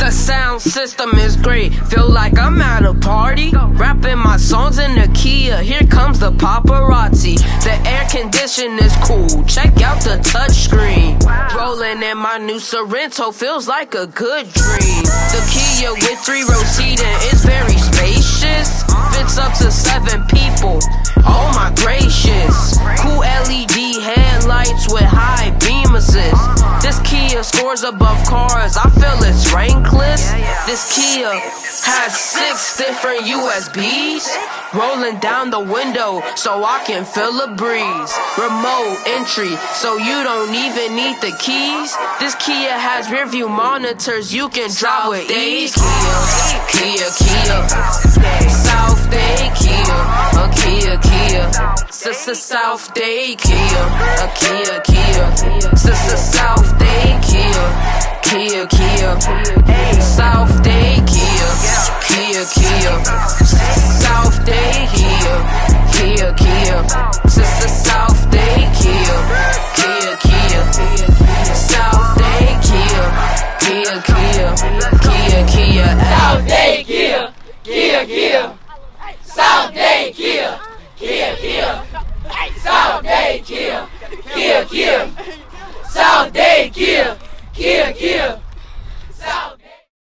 The sound system is great, feel like I'm at a party. Rapping my songs in the Kia, here comes the paparazzi. The air condition is cool, check out the touchscreen. Rolling in my new Sorento feels like a good dream. The Kia with 3-row seating is very spacious. Fits up to 7 people, oh my gracious. Cool LED headlights with high beam assist. This Kia scores above cars, I feel it's rankless. This Kia has 6 different USBs. Rolling down the window so I can feel a breeze. Remote entry so you don't even need the keys. This Kia has rear view monitors, you can drive with ease. Kia, South Dade Kia, a Kia, South Dade Kia, a Kia, South Dade Kia, South Dade Kia, South Dade Kia, South Dade Kia, South Dade Kia, South Dade Kia, Kia.